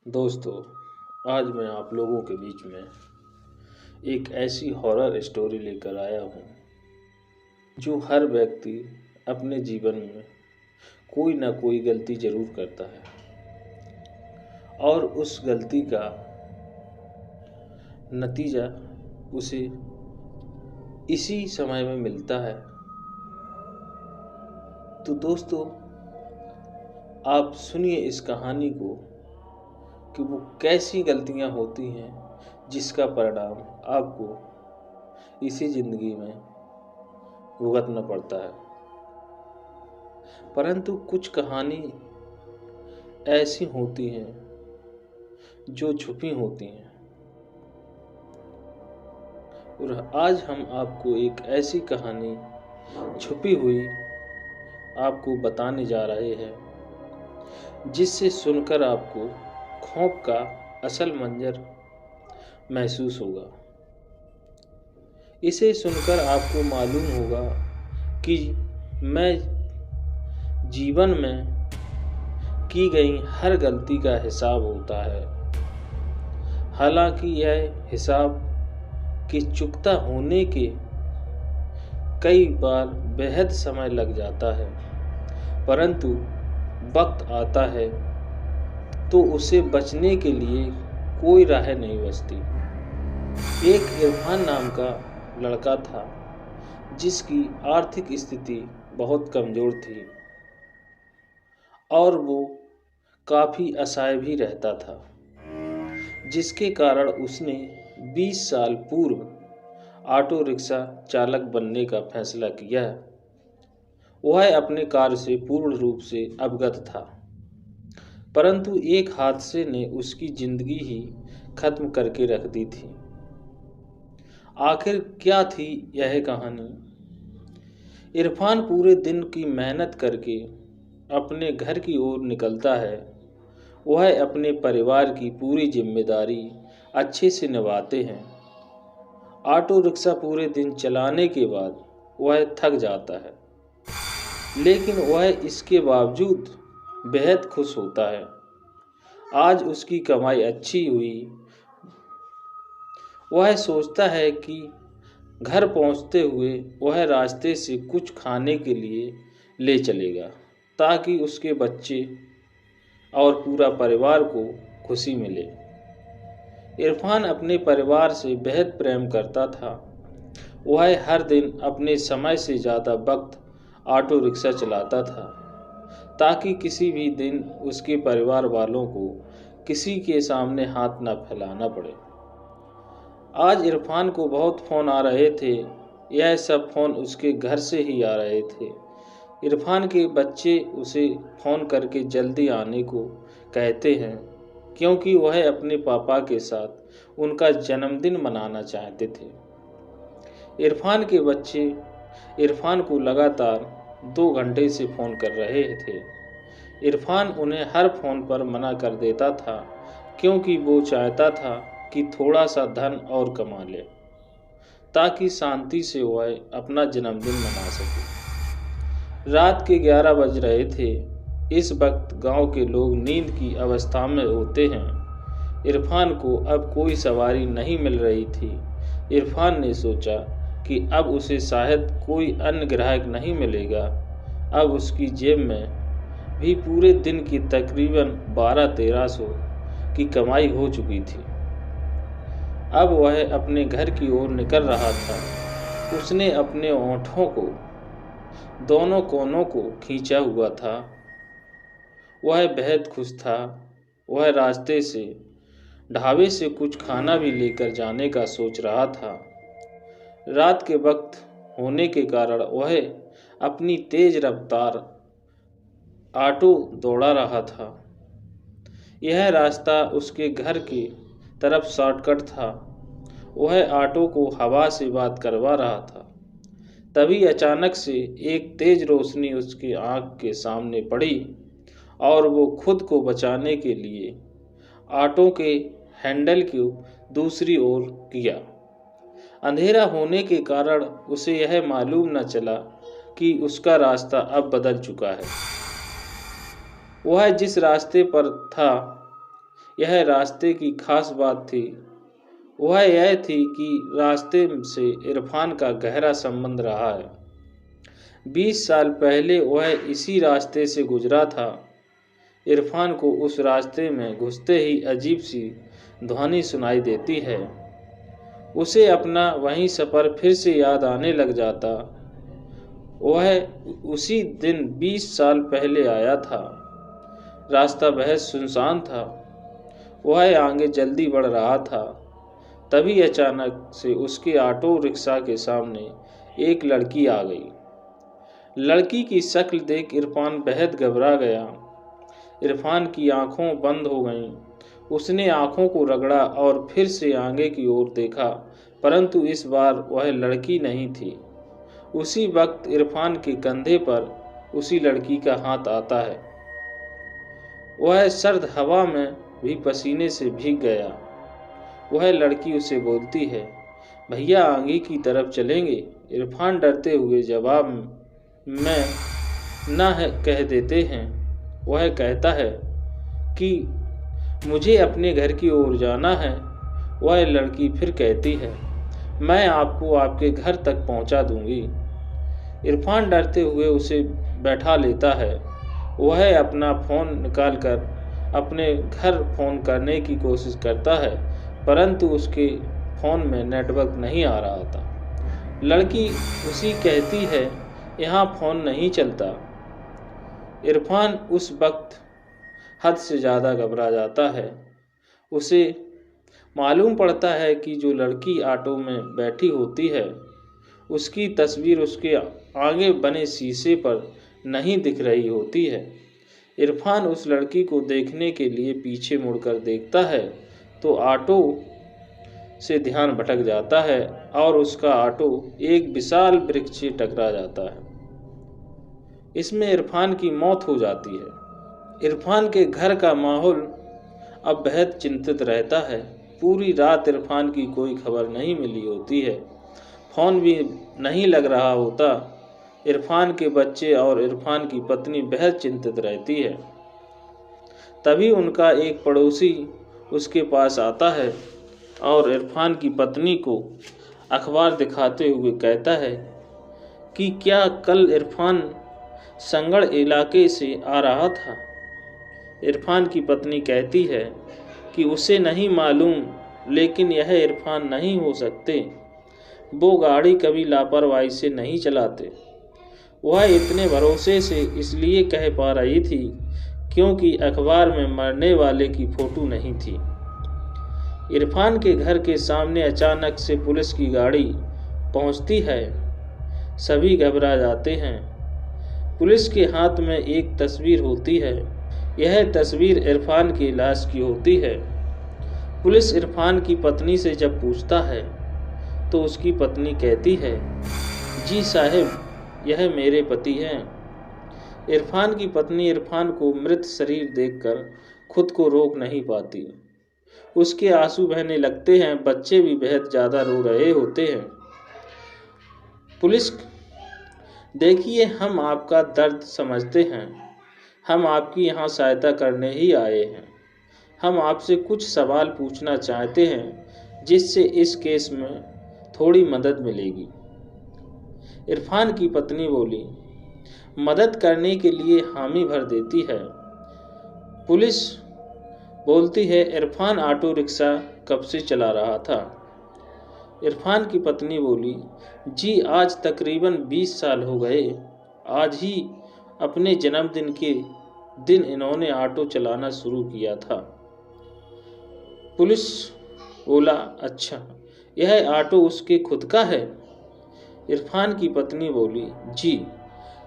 दोस्तों, आज मैं आप लोगों के बीच में एक ऐसी हॉरर स्टोरी लेकर आया हूँ जो हर व्यक्ति अपने जीवन में कोई ना कोई गलती जरूर करता है और उस गलती का नतीजा उसे इसी समय में मिलता है। तो दोस्तों, आप सुनिए इस कहानी को कि वो कैसी गलतियां होती हैं जिसका परिणाम आपको इसी जिंदगी में भुगतना पड़ता है। परंतु कुछ कहानी ऐसी होती हैं जो छुपी होती हैं और आज हम आपको एक ऐसी कहानी छुपी हुई आपको बताने जा रहे हैं जिससे सुनकर आपको खौफ का असल मंजर महसूस होगा। इसे सुनकर आपको मालूम होगा कि मैं जीवन में की गई हर गलती का हिसाब होता है। हालांकि यह हिसाब कि चुकता होने के कई बार बेहद समय लग जाता है, परंतु वक्त आता है तो उसे बचने के लिए कोई राह नहीं बचती। एक इरफान नाम का लड़का था जिसकी आर्थिक स्थिति बहुत कमजोर थी और वो काफी असहाय भी रहता था, जिसके कारण उसने 20 साल पूर्व ऑटो रिक्शा चालक बनने का फैसला किया। वह अपने कार्य से पूर्ण रूप से अवगत था, परंतु एक हादसे ने उसकी जिंदगी ही खत्म करके रख दी थी। आखिर क्या थी यह कहानी? इरफान पूरे दिन की मेहनत करके अपने घर की ओर निकलता है। वह अपने परिवार की पूरी जिम्मेदारी अच्छे से निभाते हैं। ऑटो रिक्शा पूरे दिन चलाने के बाद वह थक जाता है, लेकिन वह इसके बावजूद बेहद खुश होता है। आज उसकी कमाई अच्छी हुई। वह सोचता है कि घर पहुंचते हुए वह रास्ते से कुछ खाने के लिए ले चलेगा ताकि उसके बच्चे और पूरा परिवार को खुशी मिले। इरफान अपने परिवार से बेहद प्रेम करता था। वह हर दिन अपने समय से ज़्यादा वक्त ऑटो रिक्शा चलाता था ताकि किसी भी दिन उसके परिवार वालों को किसी के सामने हाथ न फैलाना पड़े। आज इरफान को बहुत फ़ोन आ रहे थे। यह सब फ़ोन उसके घर से ही आ रहे थे। इरफान के बच्चे उसे फ़ोन करके जल्दी आने को कहते हैं क्योंकि वह अपने पापा के साथ उनका जन्मदिन मनाना चाहते थे। इरफान के बच्चे इरफान को लगातार 2 घंटे से फ़ोन कर रहे थे। इरफान उन्हें हर फ़ोन पर मना कर देता था क्योंकि वो चाहता था कि थोड़ा सा धन और कमा ले ताकि शांति से वह अपना जन्मदिन मना सके। रात के 11 बज रहे थे। इस वक्त गांव के लोग नींद की अवस्था में होते हैं। इरफान को अब कोई सवारी नहीं मिल रही थी। इरफान ने सोचा कि अब उसे शायद कोई अन्य ग्राहक नहीं मिलेगा। अब उसकी जेब में भी पूरे दिन की तकरीबन 1200-1300 की कमाई हो चुकी थी। अब वह अपने घर की ओर निकल रहा था। उसने अपने होंठों को दोनों कोनों को खींचा हुआ था। वह बेहद खुश था। वह रास्ते से ढाबे से कुछ खाना भी लेकर जाने का सोच रहा था। रात के वक्त होने के कारण वह अपनी तेज रफ्तार ऑटो दौड़ा रहा था। यह रास्ता उसके घर की तरफ शॉर्टकट था। वह ऑटो को हवा से बात करवा रहा था। तभी अचानक से एक तेज रोशनी उसकी आंख के सामने पड़ी और वो खुद को बचाने के लिए ऑटो के हैंडल को दूसरी ओर किया। अंधेरा होने के कारण उसे यह मालूम न चला कि उसका रास्ता अब बदल चुका है। वह जिस रास्ते पर था यह रास्ते की खास बात थी वह यह थी कि रास्ते से इरफान का गहरा संबंध रहा है। 20 साल पहले वह इसी रास्ते से गुजरा था। इरफान को उस रास्ते में घुसते ही अजीब सी ध्वनि सुनाई देती है। उसे अपना वही सफ़र फिर से याद आने लग जाता। वह उसी दिन 20 साल पहले आया था। रास्ता बेहद सुनसान था। वह आगे जल्दी बढ़ रहा था। तभी अचानक से उसके ऑटो रिक्शा के सामने एक लड़की आ गई। लड़की की शक्ल देख इरफान बेहद घबरा गया। इरफान की आंखें बंद हो गईं। उसने आंखों को रगड़ा और फिर से आगे की ओर देखा, परंतु इस बार वह लड़की नहीं थी। उसी वक्त इरफान के कंधे पर उसी लड़की का हाथ आता है। वह सर्द हवा में भी पसीने से भीग गया। वह लड़की उसे बोलती है, भैया आगे की तरफ चलेंगे। इरफान डरते हुए जवाब में ना है कह देते हैं। वह कहता है कि मुझे अपने घर की ओर जाना है। वह लड़की फिर कहती है, मैं आपको आपके घर तक पहुंचा दूंगी। इरफान डरते हुए उसे बैठा लेता है। वह अपना फ़ोन निकालकर अपने घर फ़ोन करने की कोशिश करता है, परंतु उसके फ़ोन में नेटवर्क नहीं आ रहा था। लड़की उसी कहती है, यहाँ फ़ोन नहीं चलता। इरफान उस वक्त हद से ज़्यादा घबरा जाता है। उसे मालूम पड़ता है कि जो लड़की ऑटो में बैठी होती है उसकी तस्वीर उसके आगे बने शीशे पर नहीं दिख रही होती है। इरफान उस लड़की को देखने के लिए पीछे मुड़कर देखता है तो ऑटो से ध्यान भटक जाता है और उसका ऑटो एक विशाल वृक्ष से टकरा जाता है। इसमें इरफान की मौत हो जाती है। इरफान के घर का माहौल अब बेहद चिंतित रहता है। पूरी रात इरफान की कोई खबर नहीं मिली होती है। फ़ोन भी नहीं लग रहा होता। इरफान के बच्चे और इरफान की पत्नी बेहद चिंतित रहती है। तभी उनका एक पड़ोसी उसके पास आता है और इरफान की पत्नी को अखबार दिखाते हुए कहता है कि क्या कल इरफान संगड़ इलाके से आ रहा था। इरफान की पत्नी कहती है कि उसे नहीं मालूम, लेकिन यह इरफान नहीं हो सकते। वो गाड़ी कभी लापरवाही से नहीं चलाते। वह इतने भरोसे से इसलिए कह पा रही थी क्योंकि अखबार में मरने वाले की फ़ोटो नहीं थी। इरफान के घर के सामने अचानक से पुलिस की गाड़ी पहुंचती है। सभी घबरा जाते हैं। पुलिस के हाथ में एक तस्वीर होती है। यह तस्वीर इरफान की लाश की होती है। पुलिस इरफान की पत्नी से जब पूछता है तो उसकी पत्नी कहती है, जी साहब, यह मेरे पति हैं। इरफान की पत्नी इरफान को मृत शरीर देखकर खुद को रोक नहीं पाती। उसके आंसू बहने लगते हैं। बच्चे भी बेहद ज़्यादा रो रहे होते हैं। पुलिस, देखिए, हम आपका दर्द समझते हैं। हम आपकी यहाँ सहायता करने ही आए हैं। हम आपसे कुछ सवाल पूछना चाहते हैं जिससे इस केस में थोड़ी मदद मिलेगी। इरफान की पत्नी बोली, मदद करने के लिए हामी भर देती है। पुलिस बोलती है, इरफान ऑटो रिक्शा कब से चला रहा था। इरफान की पत्नी बोली, जी आज तकरीबन 20 साल हो गए। आज ही अपने जन्मदिन के दिन इन्होंने ऑटो चलाना शुरू किया था। पुलिस बोला, अच्छा, यह ऑटो उसके खुद का है। इरफान की पत्नी बोली, जी,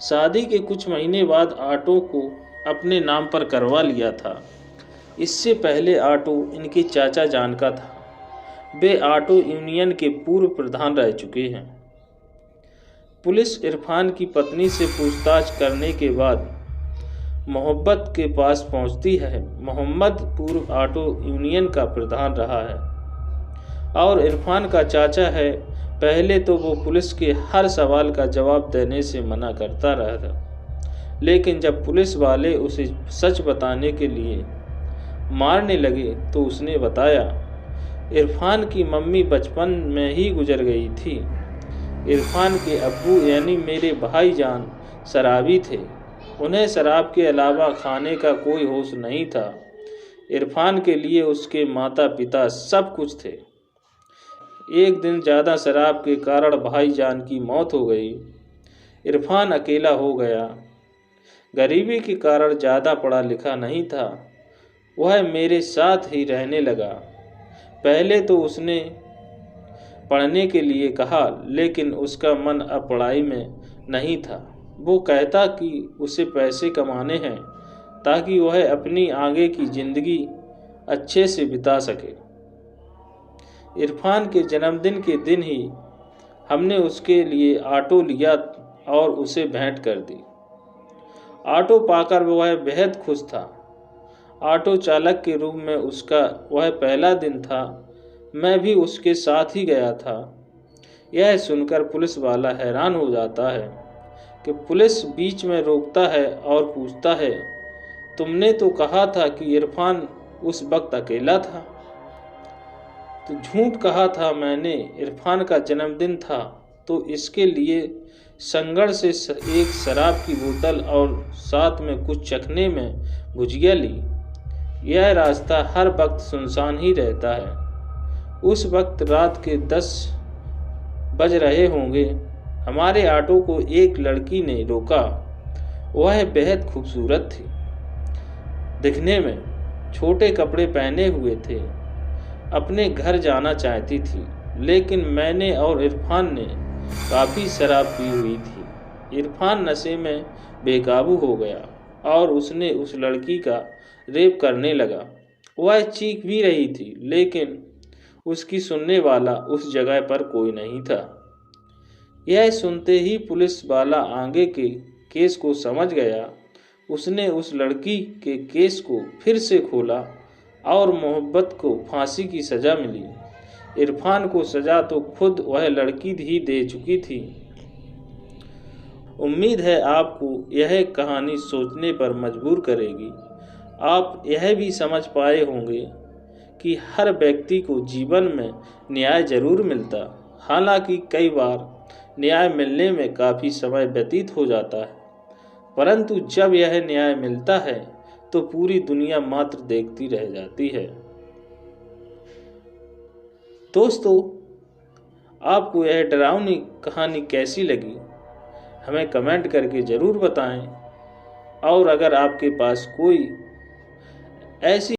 शादी के कुछ महीने बाद ऑटो को अपने नाम पर करवा लिया था। इससे पहले ऑटो इनके चाचा जान का था। वे ऑटो यूनियन के पूर्व प्रधान रह चुके हैं। पुलिस इरफान की पत्नी से पूछताछ करने के बाद मोहम्मद के पास पहुंचती है। मोहम्मद पूर्व ऑटो यूनियन का प्रधान रहा है और इरफान का चाचा है। पहले तो वो पुलिस के हर सवाल का जवाब देने से मना करता रहा था, लेकिन जब पुलिस वाले उसे सच बताने के लिए मारने लगे तो उसने बताया, इरफान की मम्मी बचपन में ही गुजर गई थी। इरफान के अब्बू यानी मेरे भाईजान शराबी थे। उन्हें शराब के अलावा खाने का कोई होश नहीं था। इरफान के लिए उसके माता पिता सब कुछ थे। एक दिन ज़्यादा शराब के कारण भाईजान की मौत हो गई। इरफान अकेला हो गया। गरीबी के कारण ज़्यादा पढ़ा लिखा नहीं था। वह मेरे साथ ही रहने लगा। पहले तो उसने पढ़ने के लिए कहा, लेकिन उसका मन अब पढ़ाई में नहीं था। वो कहता कि उसे पैसे कमाने हैं ताकि वह अपनी आगे की ज़िंदगी अच्छे से बिता सके। इरफान के जन्मदिन के दिन ही हमने उसके लिए ऑटो लिया और उसे भेंट कर दी। ऑटो पाकर वह बेहद खुश था। ऑटो चालक के रूप में उसका वह पहला दिन था। मैं भी उसके साथ ही गया था। यह सुनकर पुलिस वाला हैरान हो जाता है कि पुलिस बीच में रोकता है और पूछता है, तुमने तो कहा था कि इरफान उस वक्त अकेला था। तो झूठ कहा था मैंने। इरफान का जन्मदिन था तो इसके लिए संगड़ से एक शराब की बोतल और साथ में कुछ चखने में भुजिया ली। यह रास्ता हर वक्त सुनसान ही रहता है। उस वक्त रात के 10 बज रहे होंगे। हमारे ऑटो को एक लड़की ने रोका। वह बेहद खूबसूरत थी। दिखने में छोटे कपड़े पहने हुए थे। अपने घर जाना चाहती थी, लेकिन मैंने और इरफान ने काफ़ी शराब पी हुई थी। इरफान नशे में बेकाबू हो गया और उसने उस लड़की का रेप करने लगा। वह चीख भी रही थी, लेकिन उसकी सुनने वाला उस जगह पर कोई नहीं था। यह सुनते ही पुलिस वाला आगे के केस को समझ गया। उसने उस लड़की के केस को फिर से खोला और मोहब्बत को फांसी की सज़ा मिली। इरफान को सज़ा तो खुद वह लड़की ही दे चुकी थी। उम्मीद है आपको यह कहानी सोचने पर मजबूर करेगी। आप यह भी समझ पाए होंगे कि हर व्यक्ति को जीवन में न्याय जरूर मिलता, हालांकि कई बार न्याय मिलने में काफ़ी समय व्यतीत हो जाता है, परंतु जब यह न्याय मिलता है तो पूरी दुनिया मात्र देखती रह जाती है। दोस्तों, आपको यह डरावनी कहानी कैसी लगी हमें कमेंट करके ज़रूर बताएं। और अगर आपके पास कोई ऐसी